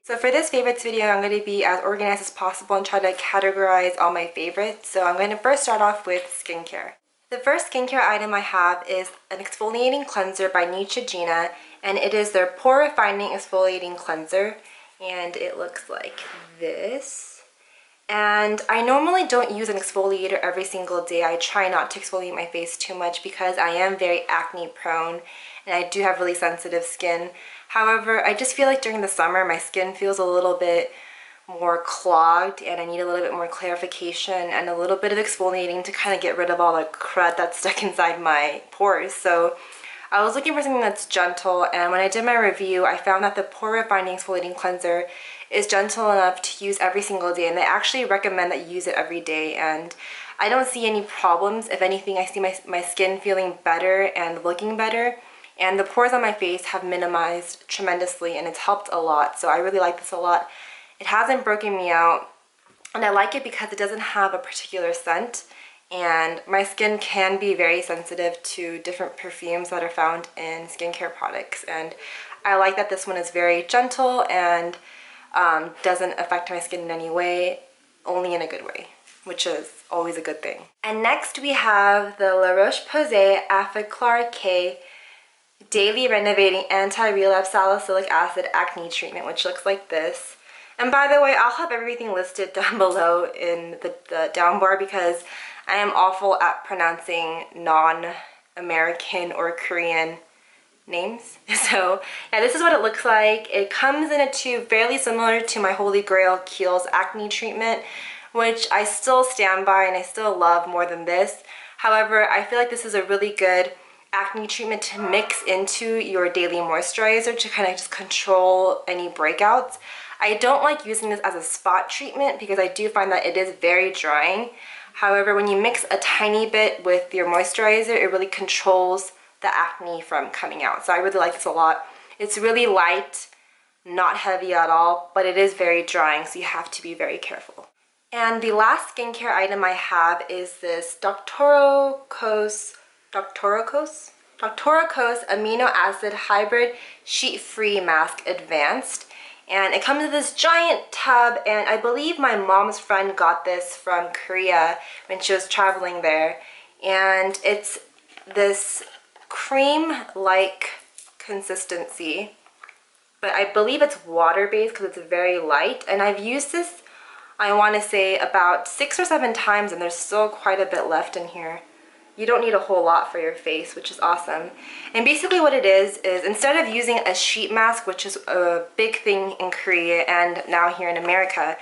So for this favorites video, I'm going to be as organized as possible and try to categorize all my favorites. So I'm going to first start off with skincare. The first skincare item I have is an exfoliating cleanser by Neutrogena, and it is their Pore Refining Exfoliating Cleanser, and it looks like this. And I normally don't use an exfoliator every single day. I try not to exfoliate my face too much because I am very acne prone and I do have really sensitive skin. However, I just feel like during the summer my skin feels a little bit more clogged and I need a little bit more clarification and a little bit of exfoliating to kind of get rid of all the crud that's stuck inside my pores. So I was looking for something that's gentle, and when I did my review I found that the Pore Refining Exfoliating Cleanser is gentle enough to use every single day, and they actually recommend that you use it every day, and I don't see any problems. If anything, I see my skin feeling better and looking better, and the pores on my face have minimized tremendously and it's helped a lot. So I really like this a lot. It hasn't broken me out, and I like it because it doesn't have a particular scent, and my skin can be very sensitive to different perfumes that are found in skincare products, and I like that this one is very gentle and doesn't affect my skin in any way, only in a good way, which is always a good thing. And next we have the La Roche Posay Effaclar K Daily Renovating Anti-Relapse Salicylic Acid Acne Treatment, which looks like this. And by the way, I'll have everything listed down below in the down bar because I am awful at pronouncing non-American or Korean names. So yeah, this is what it looks like. It comes in a tube fairly similar to my Holy Grail Kiehl's acne treatment, which I still stand by and I still love more than this. However, I feel like this is a really good acne treatment to mix into your daily moisturizer to kind of just control any breakouts. I don't like using this as a spot treatment because I do find that it is very drying. However, when you mix a tiny bit with your moisturizer, it really controls the acne from coming out. So I really like this a lot. It's really light, not heavy at all, but it is very drying, so you have to be very careful. And the last skincare item I have is this Doctorcos Amino Acid Hybrid Sheet-Free Mask Advanced. And it comes in this giant tub, and I believe my mom's friend got this from Korea when she was traveling there. And it's this cream-like consistency, but I believe it's water-based because it's very light. And I've used this, I want to say, about 6 or 7 times, and there's still quite a bit left in here. You don't need a whole lot for your face, which is awesome. And basically what it is instead of using a sheet mask, which is a big thing in Korea and now here in America,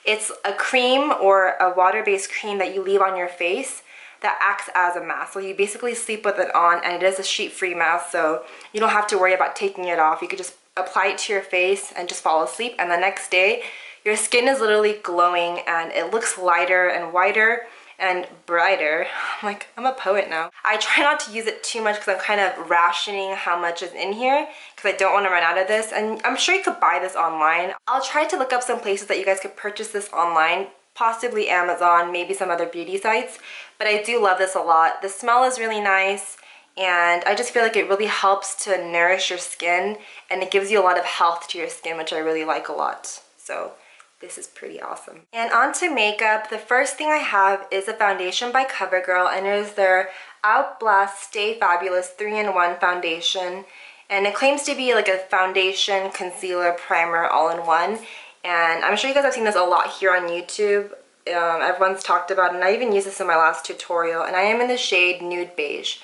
it's a cream or a water-based cream that you leave on your face that acts as a mask. So you basically sleep with it on, and it is a sheet-free mask, so you don't have to worry about taking it off. You could just apply it to your face and just fall asleep, and the next day your skin is literally glowing and it looks lighter and whiter and brighter. I'm a poet now. I try not to use it too much because I'm kind of rationing how much is in here because I don't want to run out of this, and I'm sure you could buy this online. I'll try to look up some places that you guys could purchase this online, possibly Amazon, maybe some other beauty sites, but I do love this a lot. The smell is really nice, and I just feel like it really helps to nourish your skin, and it gives you a lot of health to your skin, which I really like a lot. So this is pretty awesome. And on to makeup. The first thing I have is a foundation by CoverGirl, and it is their Outblast Stay Fabulous 3-in-1 foundation. And it claims to be like a foundation, concealer, primer, all-in-one. And I'm sure you guys have seen this a lot here on YouTube. Everyone's talked about it, and I even used this in my last tutorial. And I am in the shade Nude Beige.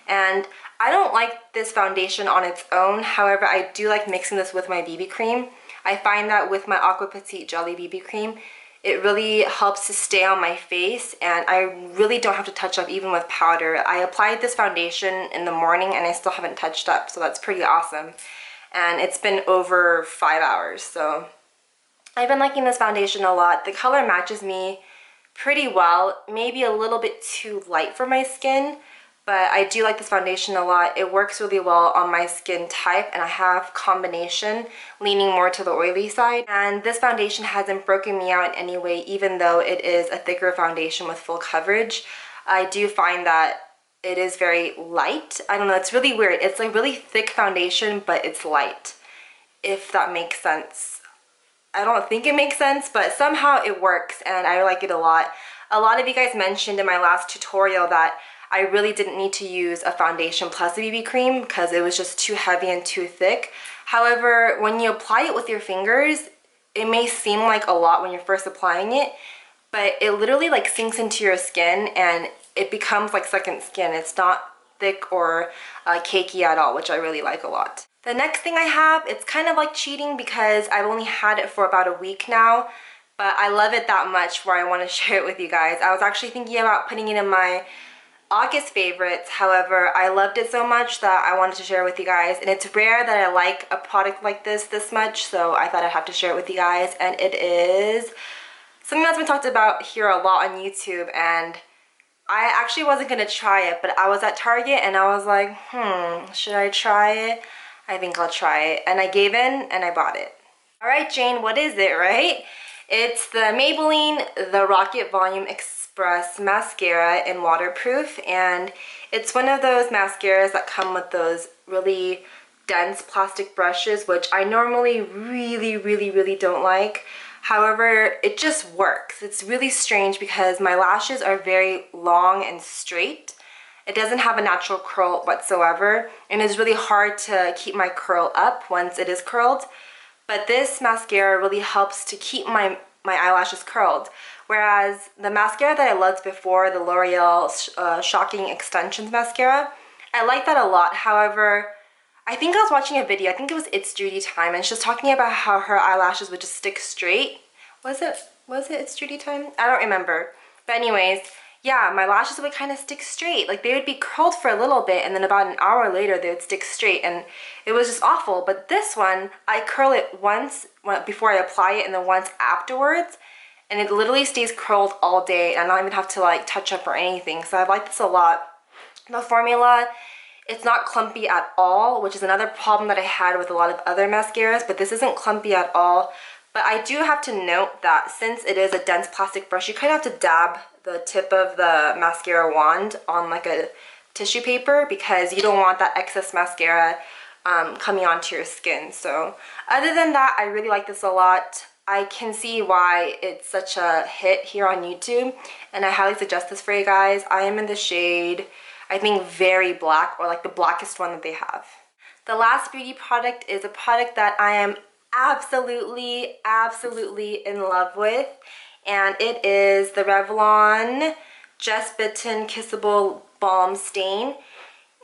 And I don't like this foundation on its own. However, I do like mixing this with my BB cream. I find that with my Aqua Petite Jelly BB cream, it really helps to stay on my face, and I really don't have to touch up even with powder. I applied this foundation in the morning and I still haven't touched up, so that's pretty awesome. And it's been over 5 hours, so I've been liking this foundation a lot. The color matches me pretty well, maybe a little bit too light for my skin, but I do like this foundation a lot. It works really well on my skin type, and I have combination leaning more to the oily side. And this foundation hasn't broken me out in any way, even though it is a thicker foundation with full coverage. I do find that it is very light. I don't know, it's really weird. It's like really thick foundation, but it's light, if that makes sense. I don't think it makes sense, but somehow it works and I like it a lot. A lot of you guys mentioned in my last tutorial that I really didn't need to use a foundation plus a BB cream because it was just too heavy and too thick. However, when you apply it with your fingers, it may seem like a lot when you're first applying it, but it literally like sinks into your skin and it becomes like second skin. It's not thick or cakey at all, which I really like a lot. The next thing I have, it's kind of like cheating because I've only had it for about a week now, but I love it that much where I want to share it with you guys. I was actually thinking about putting it in my August favorites. However, I loved it so much that I wanted to share it with you guys, and it's rare that I like a product like this much, so I thought I'd have to share it with you guys. And it is something that's been talked about here a lot on YouTube, and I actually wasn't gonna try it, but I was at Target and I was like, should I try it? I think I'll try it. And I gave in and I bought it. All right, Jane, what is it, right? It's the Maybelline The Rocket Volume Express Mascara in Waterproof, and it's one of those mascaras that come with those really dense plastic brushes, which I normally really don't like. However, it just works. It's really strange because my lashes are very long and straight. It doesn't have a natural curl whatsoever, and it's really hard to keep my curl up once it is curled. But this mascara really helps to keep my eyelashes curled. Whereas the mascara that I loved before, the L'Oreal Shocking Extensions Mascara, I like that a lot. However, I think I was watching a video, I think it was It's Judy Time, and she was talking about how her eyelashes would just stick straight. Was it It's Judy Time? I don't remember. But anyways, yeah, my lashes would kind of stick straight. Like they would be curled for a little bit and then about an hour later they would stick straight, and it was just awful. But this one, I curl it once before I apply it and then once afterwards, and it literally stays curled all day and I don't even have to like touch up or anything. So I like this a lot. The formula, it's not clumpy at all, which is another problem that I had with a lot of other mascaras, but this isn't clumpy at all. But I do have to note that since it is a dense plastic brush, you kind of have to dab the tip of the mascara wand on like a tissue paper because you don't want that excess mascara coming onto your skin. So other than that, I really like this a lot. I can see why it's such a hit here on YouTube, and I highly suggest this for you guys. I am in the shade, I think, Very Black, or like the blackest one that they have. The last beauty product is a product that I am absolutely in love with, and it is the Revlon Just Bitten Kissable Balm Stain.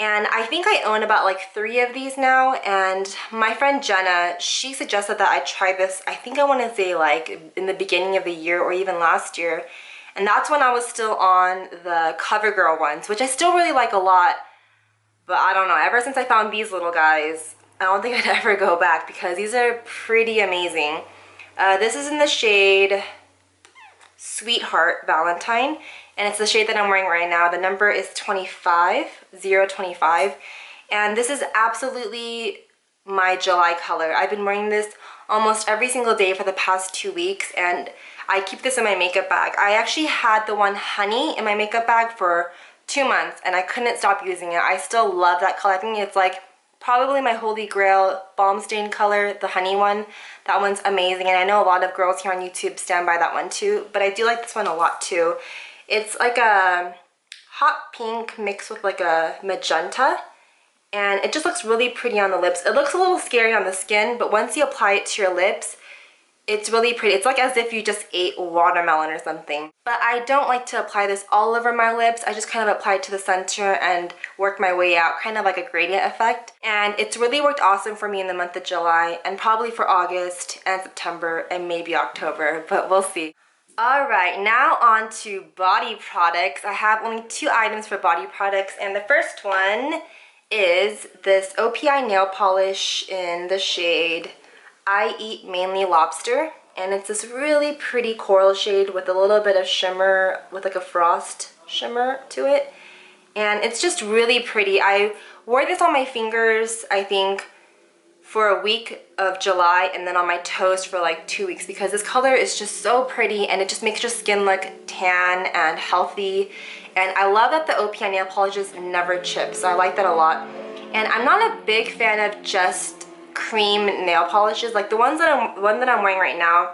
And I think I own about like 3 of these now, and my friend Gina, she suggested that I try this, I think I want to say like in the beginning of the year or even last year. And that's when I was still on the CoverGirl ones, which I still really like a lot. But I don't know, ever since I found these little guys, I don't think I'd ever go back because these are pretty amazing. This is in the shade Sweetheart Valentine, and it's the shade that I'm wearing right now. The number is 025, and this is absolutely my July color. I've been wearing this almost every single day for the past 2 weeks, and I keep this in my makeup bag. I actually had the one Honey in my makeup bag for 2 months, and I couldn't stop using it. I still love that color. I think it's like probably my holy grail balm stain color, the Honey one. That one's amazing, and I know a lot of girls here on YouTube stand by that one too, but I do like this one a lot too. It's like a hot pink mixed with like a magenta, and it just looks really pretty on the lips. It looks a little scary on the skin, but once you apply it to your lips, it's really pretty. It's like as if you just ate watermelon or something. But I don't like to apply this all over my lips. I just kind of apply it to the center and work my way out, kind of like a gradient effect. And it's really worked awesome for me in the month of July, and probably for August and September and maybe October, but we'll see. Alright, now on to body products. I have only 2 items for body products, and the first one is this OPI nail polish in the shade I Eat Mainly Lobster, and it's this really pretty coral shade with a little bit of shimmer, with like a frost shimmer to it, and it's just really pretty. I wore this on my fingers, I think, for a week of July, and then on my toes for like 2 weeks, because this color is just so pretty and it just makes your skin look tan and healthy. And I love that the OPI nail polishes never chip, so I like that a lot. And I'm not a big fan of just cream nail polishes. Like the one that I'm wearing right now,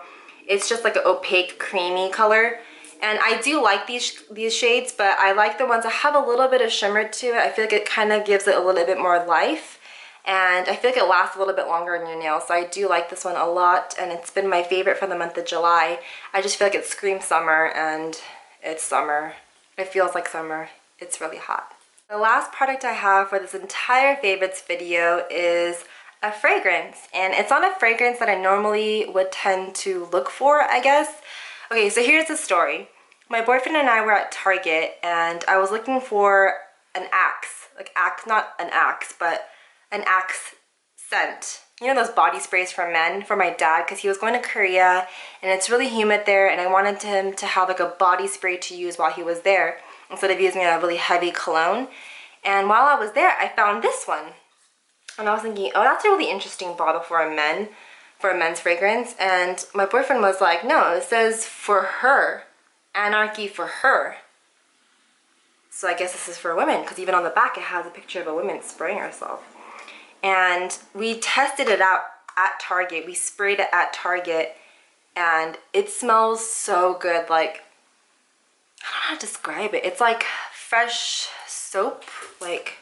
it's just like an opaque creamy color. And I do like these shades, but I like the ones that have a little bit of shimmer to it. I feel like it kind of gives it a little bit more life. And I feel like it lasts a little bit longer on your nails. So I do like this one a lot, and it's been my favorite for the month of July. I just feel like it screams summer, and it's summer. It feels like summer. It's really hot. The last product I have for this entire favorites video is a fragrance. And it's not a fragrance that I normally would tend to look for, I guess. Okay, so here's the story. My boyfriend and I were at Target, and I was looking for an Axe. Like Axe, not an Axe, but an Axe scent. You know those body sprays for men, for my dad, because he was going to Korea and it's really humid there, and I wanted him to have like a body spray to use while he was there instead of using a really heavy cologne. And while I was there, I found this one. And I was thinking, oh, that's a really interesting bottle for a men's fragrance. And my boyfriend was like, no, it says for her, Anarchy for her. So I guess this is for women, because even on the back it has a picture of a woman spraying herself. And we tested it out at Target. We sprayed it at Target, and it smells so good. Like, I don't know how to describe it. It's like fresh soap. Like,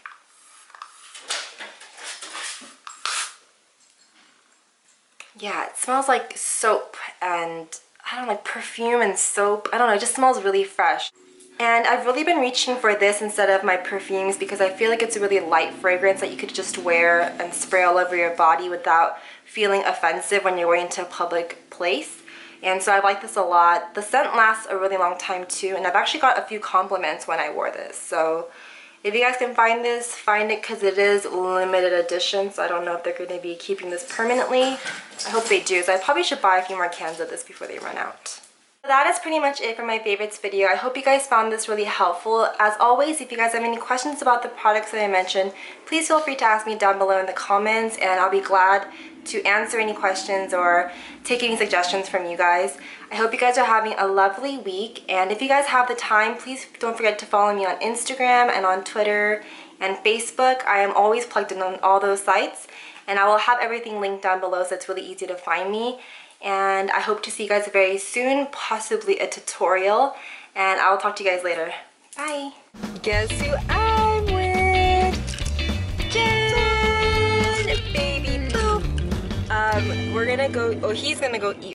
yeah, it smells like soap and, I don't know, like perfume and soap. I don't know, it just smells really fresh. And I've really been reaching for this instead of my perfumes because I feel like it's a really light fragrance that you could just wear and spray all over your body without feeling offensive when you're going to a public place. And so I like this a lot. The scent lasts a really long time too, and I've actually got a few compliments when I wore this. So if you guys can find this, find it, because it is limited edition, so I don't know if they're going to be keeping this permanently. I hope they do, so I probably should buy a few more cans of this before they run out. That is pretty much it for my favorites video. I hope you guys found this really helpful. As always, if you guys have any questions about the products that I mentioned, please feel free to ask me down below in the comments, and I'll be glad to answer any questions or take any suggestions from you guys. I hope you guys are having a lovely week, and if you guys have the time, please don't forget to follow me on Instagram and on Twitter and Facebook. I am always plugged in on all those sites, and I will have everything linked down below so it's really easy to find me. And I hope to see you guys very soon, possibly a tutorial, and I'll talk to you guys later. Bye! Guess who I'm with? Jen! Baby boo! We're gonna go, oh, he's gonna go eat